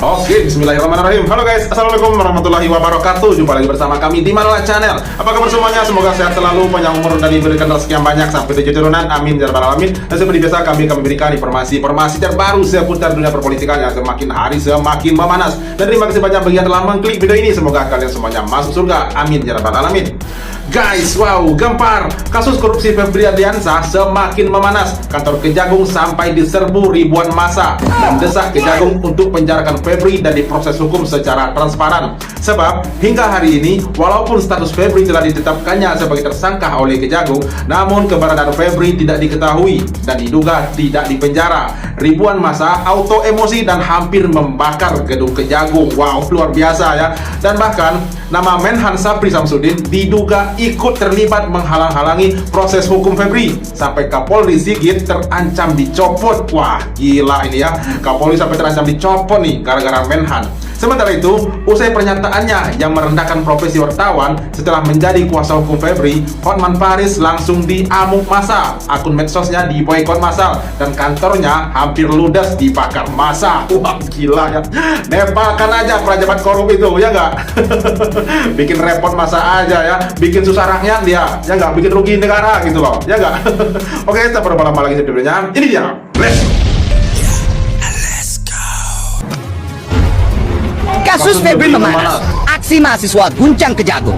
Oke, bismillahirrahmanirrahim. Halo guys, assalamualaikum warahmatullahi wabarakatuh. Jumpa lagi bersama kami di Manola Channel. Apa kabar semuanya? Semoga sehat selalu, panjang umur, dan diberikan rezeki yang banyak sampai 7 turunan. Amin ya rabbal alamin. Dan seperti biasa kami berikan informasi terbaru seputar dunia perpolitikan yang semakin hari semakin memanas. Dan terima kasih banyak bagi yang telah mengklik video ini. Semoga kalian semuanya masuk surga. Amin ya rabbal alamin. Guys, wow, gempar. Kasus korupsi Febri Ardiansyah semakin memanas. Kantor Kejagung sampai diserbu ribuan massa mendesak Kejagung untuk penjarakan Febri dan diproses hukum secara transparan. Sebab hingga hari ini, walaupun status Febri telah ditetapkannya sebagai tersangka oleh Kejagung, namun keberadaan Febri tidak diketahui dan diduga tidak dipenjara. Ribuan massa auto emosi dan hampir membakar gedung Kejagung. Wow, luar biasa ya. Dan bahkan nama Menhan Syafri Samsudin diduga ikut terlibat menghalang-halangi proses hukum Febri. Sampai Kapolri Sigit terancam dicopot. Wah, gila ini ya. Kapolri sampai terancam dicopot nih gara-gara Menhan. Sementara itu, usai pernyataannya yang merendahkan profesi wartawan setelah menjadi kuasa hukum Febri, Hotman Paris langsung diamuk massa. Akun medsosnya diboikot massal dan kantornya hampir ludes dibakar massa. Wah, gila ya. Nepalkan aja pejabat korup itu, ya nggak? Bikin repot massa aja ya, bikin susah rakyat dia, ya nggak? Bikin rugi negara gitu loh, ya nggak? Oke, tak perlu lama lagi videonya. Ini dia. Kasus Febri memanas, aksi mahasiswa guncang Kejagung.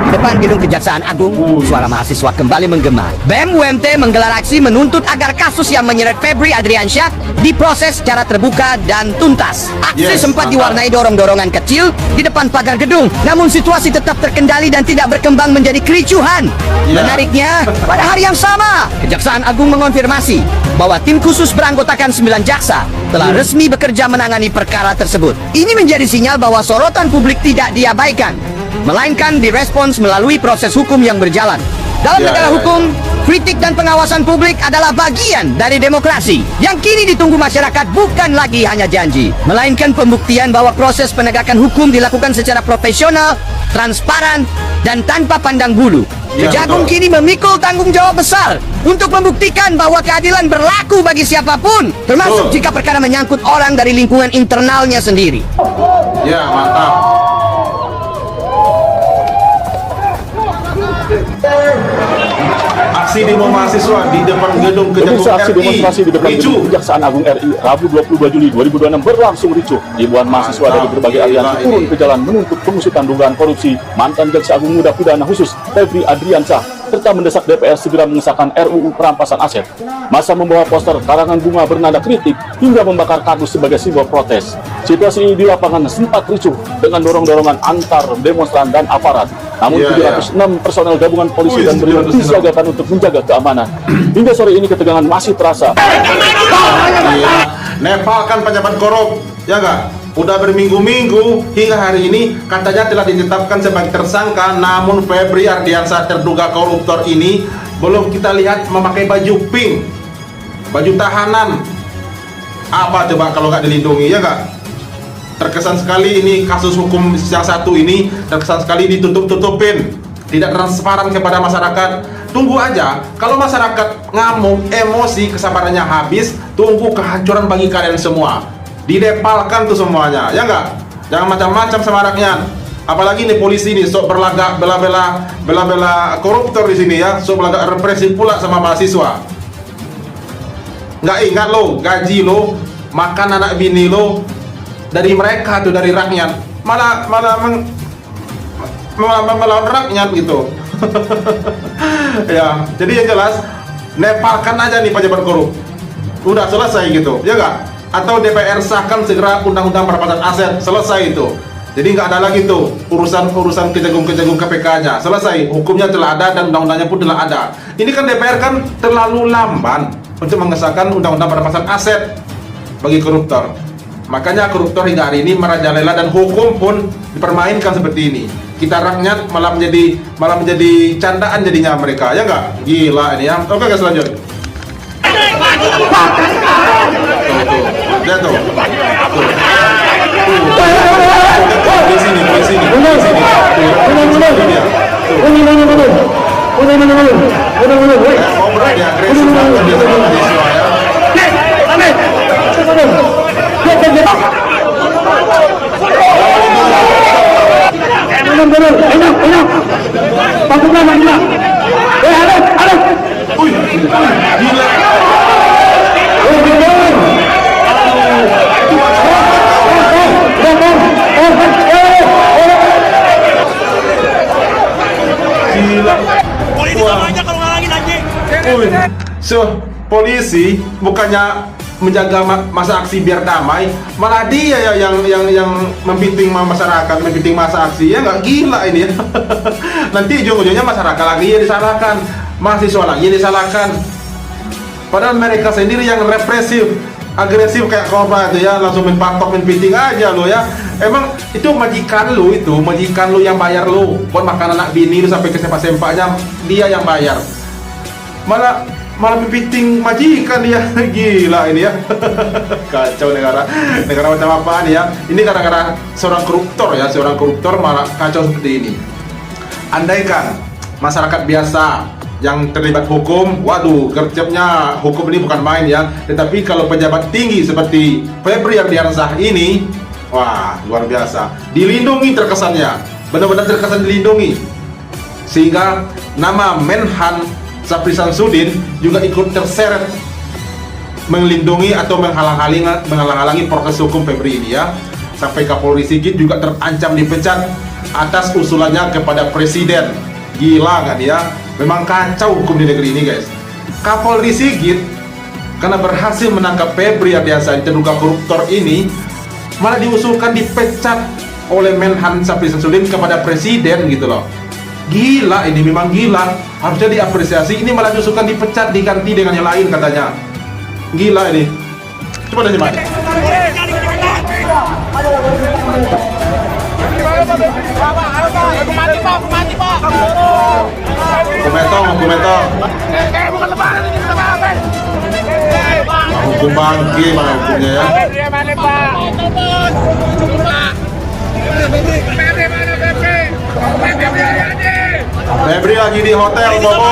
Di depan gedung Kejaksaan Agung, suara mahasiswa kembali menggema. BEM UMT menggelar aksi menuntut agar kasus yang menyeret Febri Ardiansyah diproses secara terbuka dan tuntas. Aksi sempat diwarnai dorong-dorongan kecil di depan pagar gedung, namun situasi tetap terkendali dan tidak berkembang menjadi kericuhan. Menariknya, pada hari yang sama, Kejaksaan Agung mengonfirmasi bahwa tim khusus beranggotakan 9 jaksa telah resmi bekerja menangani perkara tersebut. Ini menjadi sinyal bahwa sorotan publik tidak diabaikan, melainkan direspons melalui proses hukum yang berjalan. Dalam negara hukum, kritik dan pengawasan publik adalah bagian dari demokrasi yang kini ditunggu masyarakat bukan lagi hanya janji, melainkan pembuktian bahwa proses penegakan hukum dilakukan secara profesional, transparan, dan tanpa pandang bulu. Kejagung kini memikul tanggung jawab besar untuk membuktikan bahwa keadilan berlaku bagi siapapun, termasuk jika perkara menyangkut orang dari lingkungan internalnya sendiri. Ya, mantap. Aksi demo mahasiswa di depan gedung Kejagung aksi demonstrasi di depan gedung Kejaksaan Agung RI Rabu 22 Juli 2026 berlangsung ricuh. Ribuan mahasiswa dari berbagai aliansi turun ke jalan menuntut pengusutan dugaan korupsi mantan Jaksa Agung Muda Pidana Khusus Febri Ardiansyah serta mendesak DPR segera mengesahkan RUU perampasan aset. Massa membawa poster karangan bunga bernada kritik hingga membakar kardus sebagai simbol protes. Situasi ini di lapangan sempat ricuh dengan dorong-dorongan antar demonstran dan aparat. Namun 706 personel gabungan polisi dan BRIMOB disiagakan untuk menjaga keamanan. Hingga sore ini ketegangan masih terasa. Nepalkan pejabat korup, ya nggak? Udah berminggu-minggu hingga hari ini katanya telah ditetapkan sebagai tersangka, namun Febri Ardiansyah terduga koruptor ini belum kita lihat memakai baju pink, baju tahanan. Apa coba kalau nggak dilindungi, ya nggak? Terkesan sekali ini kasus hukum yang satu ini terkesan sekali ditutup-tutupin, tidak transparan kepada masyarakat. Tunggu aja, kalau masyarakat ngamuk, emosi, kesabarannya habis, tunggu kehancuran bagi kalian semua. Didepalkan tuh semuanya, ya nggak? Jangan macam-macam sama rakyat. Apalagi nih polisi nih sok berlagak bela-bela koruptor di sini ya, sok berlagak represif pula sama mahasiswa. Nggak ingat lo, gaji lo, makan anak bini lo dari mereka tuh, dari rakyat, malah melawan rakyat gitu. Ya, jadi yang jelas nepalkan aja nih pejabat korup, udah selesai gitu, ya nggak? Atau DPR sahkan segera undang-undang perampasan aset, selesai itu. Jadi nggak ada lagi tuh urusan kejagung KPK-nya, selesai, hukumnya telah ada dan undang-undangnya pun telah ada. Ini kan DPR kan terlalu lamban untuk mengesahkan undang-undang perampasan aset bagi koruptor. Makanya koruptor hingga hari ini merajalela dan hukum pun dipermainkan seperti ini. Kita rakyat malah menjadi candaan jadinya mereka, ya nggak? Gila ini ya. Oke guys, lanjut. Lihat tuh. Di sini. Mau berani agresif banget dia sama mahasiswa ya. Wih, gila. Gila. Polisi sama aja kalau ngalangin anjing. Wih, so polisi bukannya menjaga masa aksi biar damai, malah dia ya yang membimbing masyarakat, membimbing masa aksi. Ya nggak, gila ini ya. Nanti ujung-ujungnya masyarakat lagi yang disalahkan, mahasiswa lagi yang disalahkan. Padahal mereka sendiri yang represif, agresif kayak korban itu ya, langsung main patok, main piting aja lo ya. Emang itu majikan lo yang bayar lo buat makan anak bini lu sampai ke sempak-sempaknya, dia yang bayar. Malah piting majikan dia. Gila ini ya. Kacau negara macam apa nih ya. Ini gara-gara seorang koruptor malah kacau seperti ini. Andaikan masyarakat biasa yang terlibat hukum, waduh, gercepnya hukum ini bukan main ya. Tetapi kalau pejabat tinggi seperti Febri Ardiansyah ini, wah, luar biasa. Dilindungi terkesannya, benar-benar terkesan dilindungi. Sehingga nama Menhan Syafri Samsudin juga ikut terseret melindungi atau menghalang-halangi proses hukum Febri ini ya. Sampai Kapolri Sigit juga terancam dipecat atas usulannya kepada presiden. Gila kan ya? Memang kacau hukum di negeri ini guys. Kapolri Sigit karena berhasil menangkap Febri Ardiansyah terduga koruptor ini, malah diusulkan dipecat oleh Menhan Syafri Samsudin kepada presiden gitu loh. Gila, ini memang gila. Harusnya diapresiasi. Ini malah diusulkan dipecat, diganti dengan yang lain katanya. Gila ini. Coba deh simak. Hukum bangki mana hukumnya ya. Febri lagi di hotel, Bobo.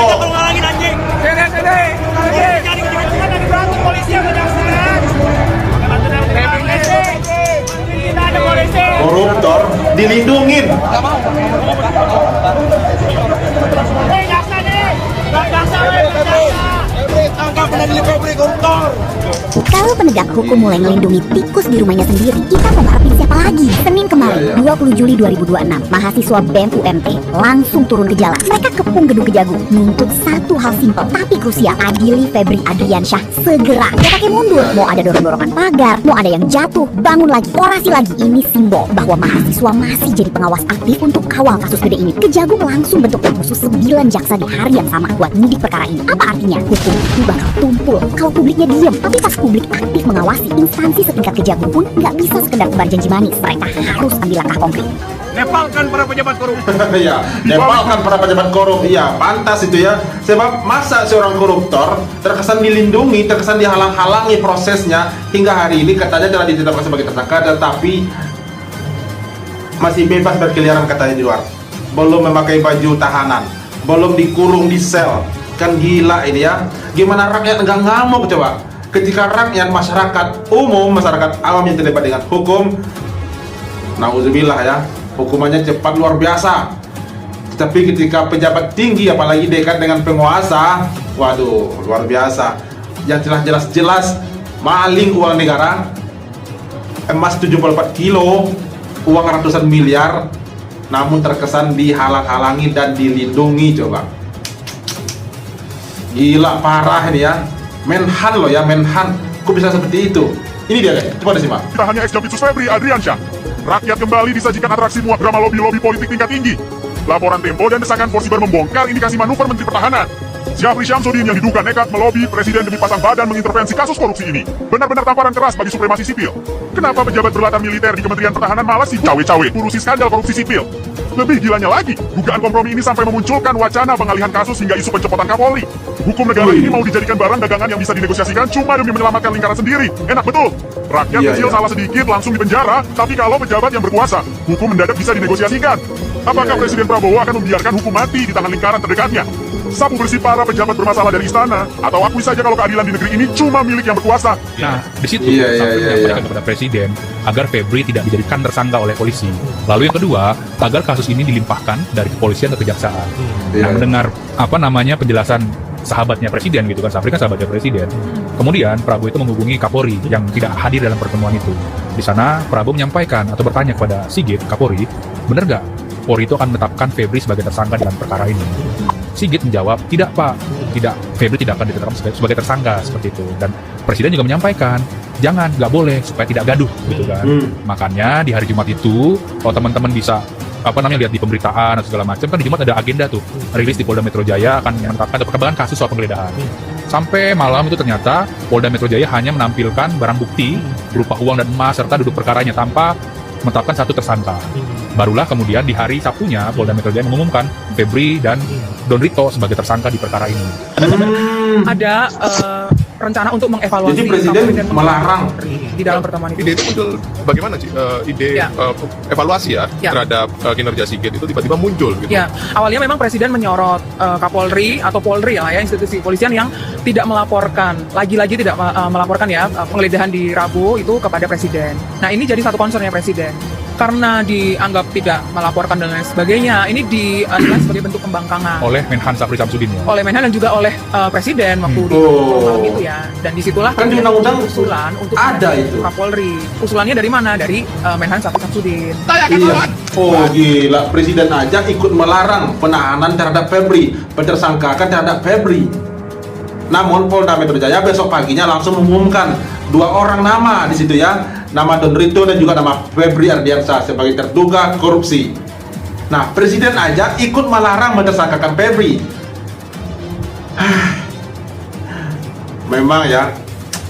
Koruptor dilindungin. Kalau penegak hukum mulai melindungi tikus di rumahnya sendiri, kita mau ngarepin siapa lagi? Senin kemarin, 20 Juli 2026, mahasiswa BEM UMT langsung turun ke jalan. Mereka kepung gedung Kejagung, nuntut satu hal simpel tapi krusial: adili Febri Ardiansyah segera. Gak pakai mundur, mau ada dorong-dorongan pagar, mau ada yang jatuh, bangun lagi, orasi lagi. Ini simbol bahwa mahasiswa masih jadi pengawas aktif untuk kawal kasus gede ini. Kejagung langsung bentuk tim khusus 9 jaksa di hari yang sama buat nyidik perkara ini. Apa artinya? Hukum itu bakal tumpul kalau publiknya diam. Tapi pas publik aktif mengawasi, instansi setingkat Kejagung pun nggak bisa sekedar tebar janji manis. Mereka harus ambil langkah konkret. Nepalkan para pejabat korup. Iya, nepalkan para pejabat korup. Iya, pantas itu ya. Sebab masa seorang koruptor terkesan dilindungi, terkesan dihalang-halangi prosesnya hingga hari ini katanya telah ditetapkan sebagai tersangka, tetapi masih bebas berkeliaran katanya di luar. Belum memakai baju tahanan, belum dikurung di sel. Kan gila ini ya. Gimana rakyat enggak ngamuk coba? Ketika rakyat, masyarakat umum, masyarakat awam yang terlibat dengan hukum, nauzubillah ya, hukumannya cepat luar biasa. Tapi ketika pejabat tinggi apalagi dekat dengan penguasa, waduh, luar biasa. Yang jelas maling uang negara, emas 74 kilo, uang ratusan miliar, namun terkesan dihalang-halangi dan dilindungi coba. Gila, parah ini ya. Menhan loh ya, Menhan. Kok bisa seperti itu? Ini dia guys, coba disimak. Tidak hanya ex-Jampitsus Febri Ardiansyah, rakyat kembali disajikan atraksi muak drama lobi-lobi politik tingkat tinggi. Laporan Tempo dan desakan Forsiber membongkar indikasi manuver Menteri Pertahanan. Syafri Samsudin yang diduga nekat melobi presiden demi pasang badan mengintervensi kasus korupsi ini. Benar-benar tamparan keras bagi supremasi sipil. Kenapa pejabat berlatar militer di Kementerian Pertahanan malah si cawe-cawe urusi skandal korupsi sipil? Lebih gilanya lagi, dugaan kompromi ini sampai memunculkan wacana pengalihan kasus hingga isu pencopotan Kapolri. Hukum negara ini mau dijadikan barang dagangan yang bisa dinegosiasikan cuma demi menyelamatkan lingkaran sendiri. Enak betul. Rakyat kecil salah sedikit langsung dipenjara, tapi kalau pejabat yang berkuasa, hukum mendadak bisa dinegosiasikan. Apakah Presiden Prabowo akan membiarkan hukum mati di tangan lingkaran terdekatnya? Sapu bersih para pejabat bermasalah dari istana. Atau akui saja kalau keadilan di negeri ini cuma milik yang berkuasa. Nah, di situ Iya, Samsudin iya, menyampaikan iya. kepada presiden agar Febri tidak dijadikan tersangka oleh polisi. Lalu yang kedua, agar kasus ini dilimpahkan dari kepolisian ke kejaksaan. Iya. Nah, mendengar penjelasan sahabatnya presiden gitu kan, Sapri kan sahabatnya presiden. Kemudian Prabowo itu menghubungi Kapolri yang tidak hadir dalam pertemuan itu. Di sana Prabowo menyampaikan atau bertanya kepada Sigit, Kapolri, benar nggak Polri itu akan menetapkan Febri sebagai tersangka dalam perkara ini? Sigit menjawab, tidak Pak, tidak, Febri tidak akan ditetapkan sebagai tersangka seperti itu. Dan presiden juga menyampaikan, jangan, nggak boleh supaya tidak gaduh gitu kan. Makanya di hari Jumat itu, kalau teman-teman bisa lihat di pemberitaan atau segala macam, kan di Jumat ada agenda tuh rilis di Polda Metro Jaya akan menetapkan perkembangan kasus soal penggeledahan. Sampai malam itu ternyata Polda Metro Jaya hanya menampilkan barang bukti berupa uang dan emas serta duduk perkaranya tanpa menetapkan satu tersangka. Barulah kemudian di hari Sabtunya Polda Metro Jaya mengumumkan Febri dan Don Rito sebagai tersangka di perkara ini. Ada rencana untuk mengevaluasi Jadi presiden Kapolri dan melarang di dalam pertemuan itu. Ide itu muncul bagaimana sih? Ide Ya. evaluasi ya, Ya. terhadap kinerja Sigit itu tiba-tiba muncul gitu. Ya, awalnya memang presiden menyorot Kapolri atau Polri lah ya, institusi kepolisian yang tidak melaporkan, lagi-lagi tidak melaporkan ya penggeledahan di Rabu itu kepada presiden. Nah, ini jadi satu concernnya presiden. Karena dianggap tidak melaporkan dan lain sebagainya, ini dinilai sebagai bentuk pembangkangan Oleh Menhan Sapri Samsudin ya. oleh Menhan dan juga oleh presiden waktu di Oh. malam itu ya. Dan disitulah Kan di kemudian undang-undang usulan untuk ada itu. Kapolri. Usulannya dari mana? Dari Menhan Sapri Samsudin. Iya. Oh gila, presiden aja ikut melarang penahanan terhadap Febri, mentersangkakan terhadap Febri. Namun Polda Metro Jaya besok paginya langsung mengumumkan 2 orang nama di situ ya, nama Don Rito dan juga nama Febri Ardiansyah sebagai terduga korupsi. Nah, presiden aja ikut melarang mentersangkakan Febri. Memang ya,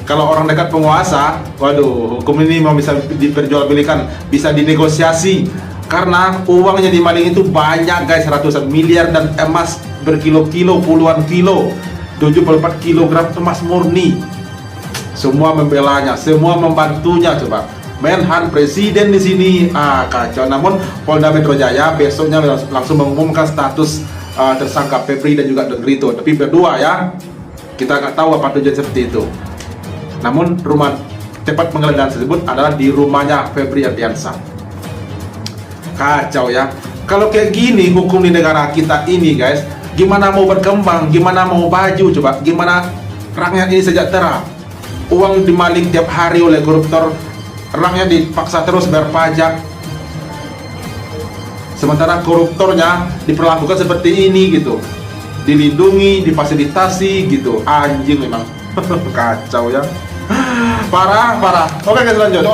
kalau orang dekat penguasa, waduh, hukum ini mau bisa diperjualbelikan, bisa dinegosiasi. Karena uangnya di maling itu banyak guys, ratusan miliar dan emas berkilo-kilo, puluhan kilo, 74 kilogram emas murni. Semua membelanya, semua membantunya coba. Menhan presiden di sini, kacau. Namun Polda Metro Jaya besoknya langsung mengumumkan status tersangka Febri dan juga Don Rito. Tapi berdua ya, kita nggak tahu apa tujuan seperti itu. Namun rumah tempat penggeledahan tersebut adalah di rumahnya Febri Ardiansyah. Kacau ya. Kalau kayak gini hukum di negara kita ini guys, gimana mau berkembang, gimana mau maju coba, gimana rakyat ini sejahtera. Uang dimaling tiap hari oleh koruptor, rakyat dipaksa terus bayar pajak. Sementara koruptornya diperlakukan seperti ini gitu, dilindungi, difasilitasi gitu. Anjing memang. Kacau ya. Parah. Oke guys, lanjut.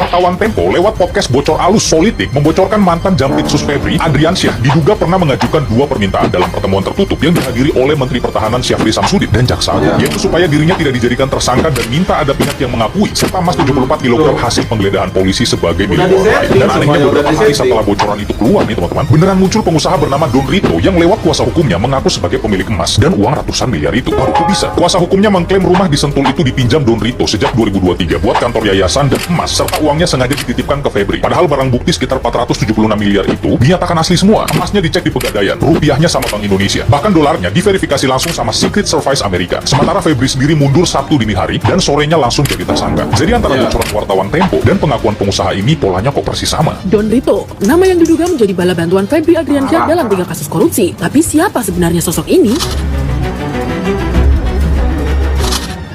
Wartawan Tempo lewat podcast Bocor Alus Politik membocorkan mantan Jampitsus Febri Ardiansyah diduga pernah mengajukan 2 permintaan dalam pertemuan tertutup yang dihadiri oleh Menteri Pertahanan Syafri Samsudin dan Jaksa Agung, yaitu supaya dirinya tidak dijadikan tersangka dan minta ada pihak yang mengakui serta emas 74 kg hasil penggeledahan polisi sebagai milik orang lain. Dan anehnya beberapa hari setelah bocoran itu keluar nih teman-teman, beneran muncul pengusaha bernama Don Rito yang lewat kuasa hukumnya mengaku sebagai pemilik emas dan uang ratusan miliar itu. Baru kok bisa? Kuasa hukumnya mengklaim rumah di Sentul itu dipinjam Don Rito sejak 2023 buat kantor yayasan dan emas serta uangnya sengaja dititipkan ke Febri. Padahal barang bukti sekitar 476 miliar itu dinyatakan asli semua. Emasnya dicek di Pegadaian, rupiahnya sama Bank Indonesia. Bahkan dolarnya diverifikasi langsung sama Secret Service Amerika. Sementara Febri sendiri mundur Sabtu dini hari dan sorenya langsung jadi tersangka. Jadi antara bocoran wartawan Tempo dan pengakuan pengusaha ini polanya kok persis sama. Don Rito, nama yang diduga menjadi bala bantuan Febri Ardiansyah dalam 3 kasus korupsi. Tapi siapa sebenarnya sosok ini?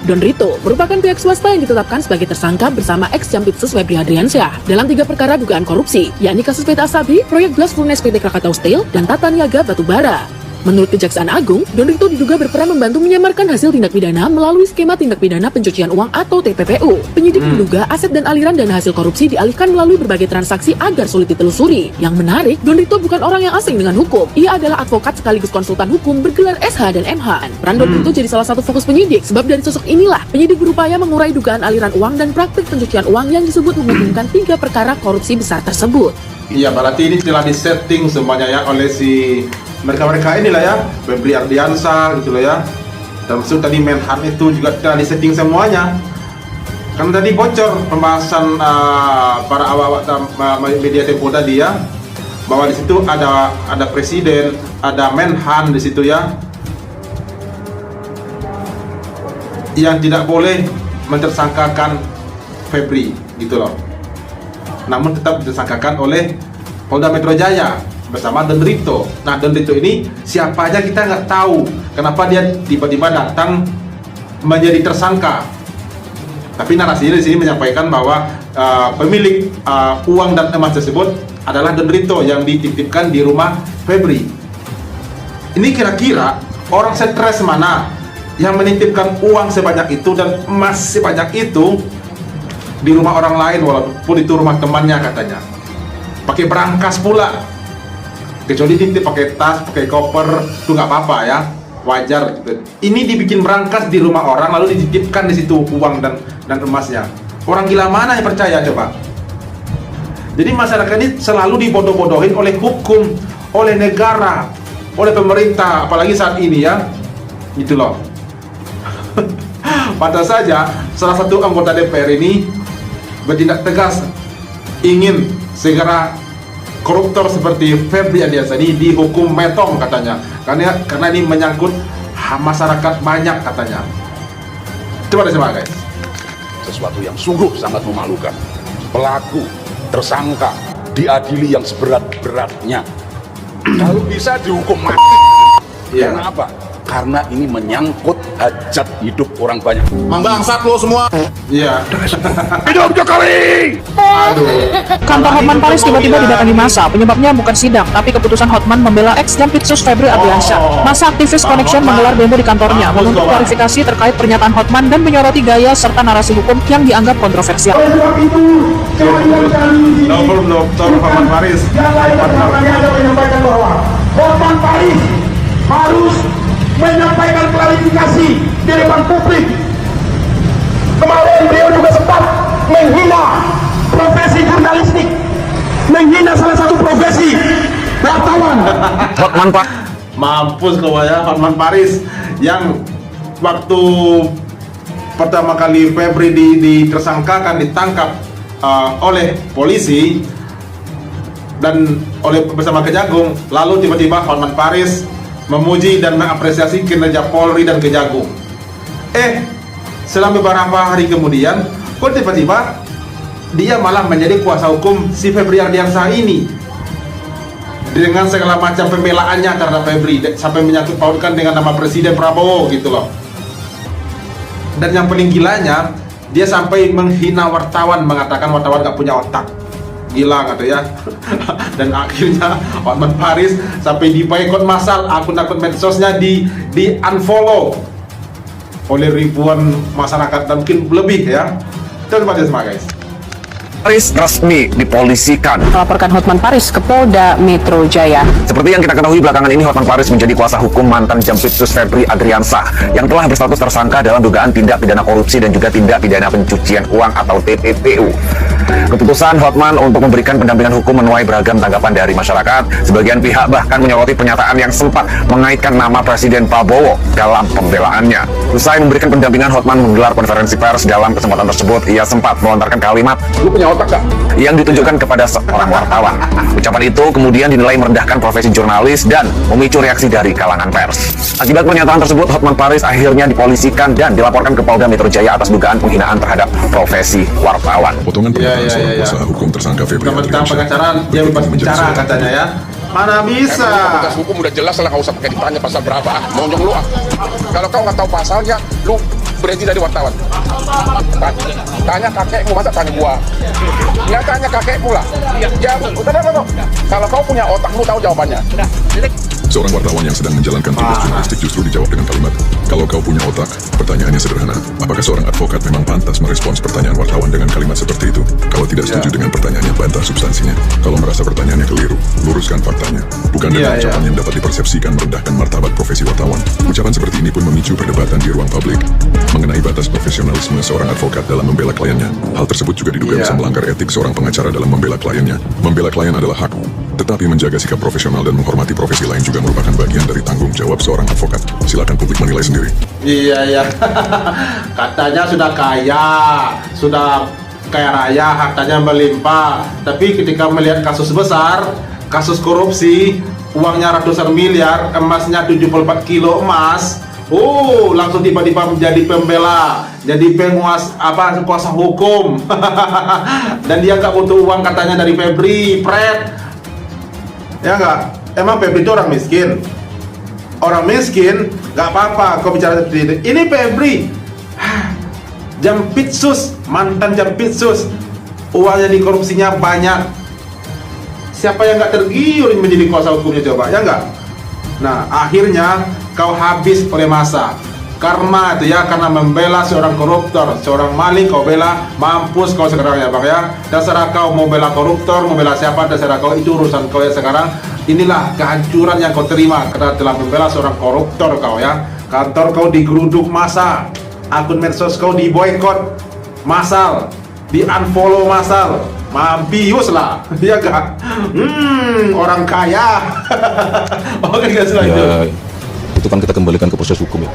Don Rito merupakan pihak swasta yang ditetapkan sebagai tersangka bersama ex-Jampitsus Febri Ardiansyah dalam 3 perkara dugaan korupsi, yakni kasus PT Asabi, proyek Blast Furnace PT Krakatau Steel, dan Tata Niaga Batubara. Menurut Kejaksaan Agung, Don Rito diduga berperan membantu menyamarkan hasil tindak pidana melalui skema tindak pidana pencucian uang atau TPPU. Penyidik menduga aset dan aliran dana hasil korupsi dialihkan melalui berbagai transaksi agar sulit ditelusuri. Yang menarik, Don Rito bukan orang yang asing dengan hukum. Ia adalah advokat sekaligus konsultan hukum bergelar SH dan MH. Peran Don Rito jadi salah satu fokus penyidik, sebab dari sosok inilah penyidik berupaya mengurai dugaan aliran uang dan praktik pencucian uang yang disebut menghubungkan 3 perkara korupsi besar tersebut. Iya, berarti ini telah disetting semuanya ya oleh si mereka inilah ya, Febri Ardiansyah gitu loh ya. Dan maksud tadi Menhan itu juga telah disetting semuanya. Kan tadi bocor pembahasan para awak-awak media Tempo tadi ya. bahwa di situ ada presiden, ada Menhan di situ ya, yang tidak boleh mentersangkakan Febri gitu loh. Namun tetap disangkakan oleh Polda Metro Jaya bersama Don Rito. Nah, Don Rito ini siapa aja kita nggak tahu. Kenapa dia tiba-tiba datang menjadi tersangka? Tapi narasinya di sini menyampaikan bahwa pemilik uang dan emas tersebut adalah Don Rito yang dititipkan di rumah Febri. Ini kira-kira orang stres mana yang menitipkan uang sebanyak itu dan emas sebanyak itu di rumah orang lain, walaupun itu rumah temannya katanya. Pakai berangkas pula. Kecuali titip pakai tas, pakai koper, itu nggak apa-apa ya, wajar gitu. Ini dibikin berangkas di rumah orang lalu dititipkan di situ uang dan emasnya. Orang gila mana yang percaya coba? Jadi masyarakat ini selalu dibodoh-bodohin oleh hukum, oleh negara, oleh pemerintah, apalagi saat ini ya, gitu loh. Pantas saja salah satu anggota DPR ini bertindak tegas, ingin segera koruptor seperti Febri Ardiansyah ini dihukum metong katanya, karena ini menyangkut masyarakat banyak katanya. Coba disimak guys. Sesuatu yang sungguh sangat memalukan. Pelaku, tersangka, diadili yang seberat-beratnya. Kalau bisa dihukum mati. Karena apa? Karena ini menyangkut hajat hidup orang banyak. Mang bangsat lo semua. Iya. Hidup Jokowi! Aduh. Kantor Hotman Paris tiba-tiba didatangi massa. Penyebabnya bukan sidang, tapi keputusan Hotman membela ex-Jampitsus Febri Ardiansyah. Massa aktivis Connection menggelar demo di kantornya menuntut klarifikasi terkait pernyataan Hotman dan menyoroti gaya serta narasi hukum yang dianggap kontroversial. Nomor Dr. Hotman Paris. menyampaikan bahwa Hotman Paris harus menyampaikan klarifikasi di depan publik. Kemarin beliau juga sempat menghina profesi jurnalistik, menghina salah satu profesi wartawan. Hotman Pak, mampus kau ya Hotman Paris yang waktu pertama kali Febri ditersangkakan, ditangkap oleh polisi dan bersama Kejagung, lalu tiba-tiba Hotman Paris memuji dan mengapresiasi kinerja Polri dan Kejagung. Selama beberapa hari kemudian, kok tiba-tiba dia malah menjadi kuasa hukum si Febri Ardiansyah ini dengan segala macam pembelaannya terhadap Febri sampai menyangkut pautkan dengan nama Presiden Prabowo gitu loh. Dan yang paling gilanya, dia sampai menghina wartawan, mengatakan wartawan gak punya otak. Gila gitu ya. Dan akhirnya Hotman Paris sampai di-boycott massal, akun-akun medsosnya di unfollow oleh ribuan masyarakat dan mungkin lebih ya. Coba lihat semua guys. Paris resmi dipolisikan. Melaporkan Hotman Paris ke Polda Metro Jaya. Seperti yang kita ketahui belakangan ini, Hotman Paris menjadi kuasa hukum mantan Jampitsus Febri Ardiansyah yang telah berstatus tersangka dalam dugaan tindak pidana korupsi dan juga tindak pidana pencucian uang atau TPPU. Keputusan Hotman untuk memberikan pendampingan hukum menuai beragam tanggapan dari masyarakat. Sebagian pihak bahkan menyoroti pernyataan yang sempat mengaitkan nama Presiden Prabowo dalam pembelaannya. Usai memberikan pendampingan, Hotman menggelar konferensi pers. Dalam kesempatan tersebut, ia sempat melontarkan kalimat, "Lu punya otak gak?" yang ditujukan kepada seorang wartawan. Ucapan itu kemudian dinilai merendahkan profesi jurnalis dan memicu reaksi dari kalangan pers. Akibat pernyataan tersebut, Hotman Paris akhirnya dipolisikan dan dilaporkan ke Polda Metro Jaya atas dugaan penghinaan terhadap profesi wartawan. Potongan pernyataan seorang kuasa hukum tersangka Febri Ardiansyah. Pengacara dia bebas bicara katanya ya. Mana bisa? Tugas hukum udah jelas lah, nggak usah pakai ditanya pasal berapa. Monyong lu ah. Kalau kau nggak tahu pasalnya, lu berhenti dari wartawan. Tanya kakekmu, masa tanya gua? Ya tanya kakekmu lah. Ya, udah. Kalau kau punya otak, lu tahu jawabannya. Seorang wartawan yang sedang menjalankan tugas jurnalistik justru dijawab dengan kalimat, "Kalau kau punya otak." Pertanyaannya sederhana, apakah seorang advokat memang pantas merespons pertanyaan wartawan dengan kalimat seperti itu? Kalau tidak setuju dengan pertanyaannya, bantah substansinya. Kalau merasa pertanyaannya keliru, luruskan faktanya. Bukan dengan ucapan yang dapat dipersepsikan merendahkan martabat profesi wartawan. Ucapan seperti ini pun memicu perdebatan di ruang publik mengenai batas profesionalisme seorang advokat dalam membela kliennya. Hal tersebut juga diduga bisa melanggar etik seorang pengacara dalam membela kliennya. Membela klien adalah hak, tetapi menjaga sikap profesional dan menghormati profesi lain juga merupakan bagian dari tanggung jawab seorang advokat. Silakan publik menilai sendiri. Iya. Katanya sudah kaya raya, hartanya melimpah. Tapi ketika melihat kasus besar, kasus korupsi, uangnya ratusan miliar, emasnya 74 kilo emas. Langsung tiba-tiba menjadi pembela, jadi kuasa hukum. Dan dia nggak butuh uang katanya dari Febri, ya nggak? Emang Febri itu orang miskin? Orang miskin nggak apa-apa kau bicara seperti itu. Ini Febri, Jampitsus, mantan Jampitsus, uangnya di korupsinya banyak. Siapa yang nggak tergiur menjadi kuasa hukumnya coba, ya nggak? Nah, akhirnya kau habis oleh masa. Karma itu ya, karena membela seorang koruptor, seorang maling kau bela, mampus kau sekarang ya Bang ya. Terserah kau mau bela koruptor, mau bela siapa, terserah kau, itu urusan kau ya sekarang. Inilah kehancuran yang kau terima karena telah membela seorang koruptor kau ya. Kantor kau digeruduk massa, akun medsos kau diboykot massal, di-unfollow massal. Mampius lah, ya gak? Orang kaya. Oke guys, lanjut. Itu kan kita kembalikan ke proses hukum ya.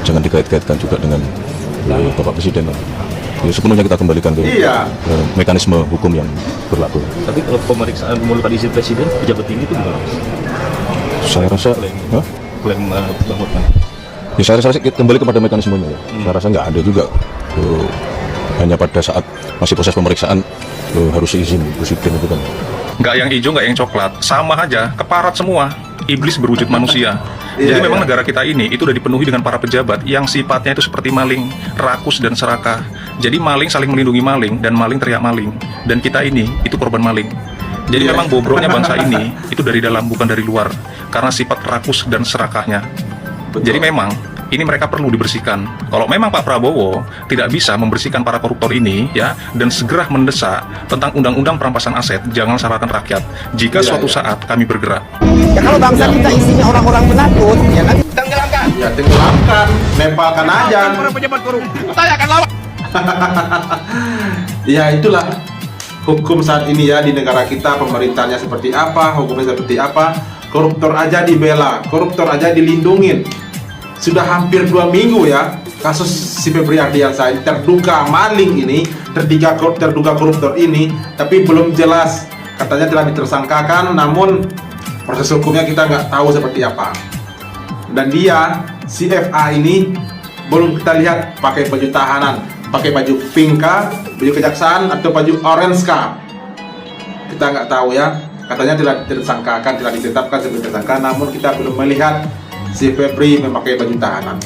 Jangan dikait-kaitkan juga dengan Bapak Presiden. Ya, sepenuhnya kita kembalikan ke mekanisme hukum yang berlaku. Tapi kalau pemeriksaan memerlukan izin Presiden, pejabat tinggi itu gimana? Saya rasa klaim Bang Hotman. Ya saya rasa kembali kepada mekanismenya ya. Saya rasa nggak ada juga. Hanya pada saat masih proses pemeriksaan harus izin Presiden itu kan. Nggak yang hijau, nggak yang coklat, sama aja, keparat semua. Iblis berwujud manusia. Jadi memang negara kita ini itu udah dipenuhi dengan para pejabat yang sifatnya itu seperti maling, rakus dan serakah. Jadi maling saling melindungi maling dan maling teriak maling. Dan kita ini itu korban maling. Jadi memang bobroknya bangsa ini itu dari dalam bukan dari luar, karena sifat rakus dan serakahnya. Jadi memang ini mereka perlu dibersihkan. Kalau memang Pak Prabowo tidak bisa membersihkan para koruptor ini ya, dan segera mendesak tentang undang-undang perampasan aset, jangan salahkan rakyat. Jika suatu saat kami bergerak. Ya kalau bangsa kita isinya orang-orang penakut, ya kan tenggelamkan. Ya tenggelamkan, nepalkan aja. Para pejabat korup, saya akan lawan. Ya itulah hukum saat ini ya di negara kita. Pemerintahnya seperti apa, hukumnya seperti apa. Koruptor aja dibela, koruptor aja dilindungin. Sudah hampir 2 minggu ya kasus si Febri Ardiansyah ini, terduga maling ini, terduga koruptor ini, tapi belum jelas. Katanya telah ditersangkakan, namun proses hukumnya kita nggak tahu seperti apa. Dan dia, si FA ini belum kita lihat pakai baju tahanan, pakai baju pink kah, baju kejaksaan atau baju orange kah, kita nggak tahu ya. Katanya telah ditersangkakan, telah ditetapkan sebagai tersangka, namun kita belum melihat si Febri memakai baju tahanan.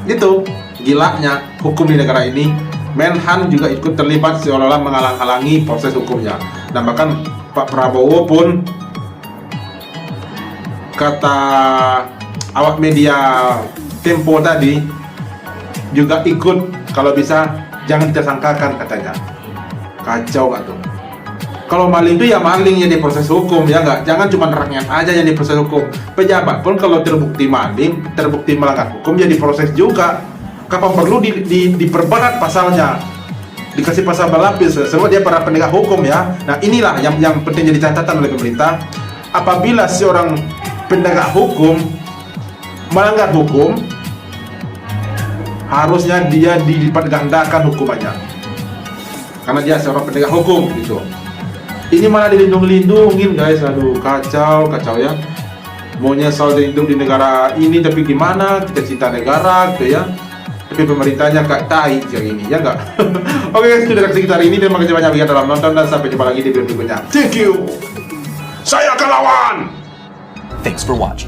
Itu gilanya hukum di negara ini. Menhan juga ikut terlibat seolah-olah menghalang-halangi proses hukumnya. Dan bahkan Pak Prabowo pun, kata awak media Tempo tadi, juga ikut kalau bisa jangan ditersangkakan katanya. Kacau gak tuh? Kalau maling itu ya maling yang diproses hukum, ya nggak? Jangan cuma rakyat aja yang diproses hukum. Pejabat pun kalau terbukti maling, terbukti melanggar hukum, ya diproses juga. Kapan perlu diperberat pasalnya, dikasih pasal berlapis, semua dia para penegak hukum ya. Nah inilah yang penting jadi catatan oleh pemerintah. Apabila seorang penegak hukum melanggar hukum, harusnya dia dilipat gandakan hukumannya, karena dia seorang penegak hukum gitu. Ini malah dilindung-lindungin guys, aduh kacau ya. Maunya selalu hidup di negara ini, tapi gimana, kita cinta negara gitu ya, tapi pemerintahnya kayak tai yang ini, ya enggak? Oke guys, itu dari sekitar ini. Terima kasih banyak bagi dalam nonton, dan sampai jumpa lagi di video berikutnya. Thank you. Saya akan lawan. Thanks for watching.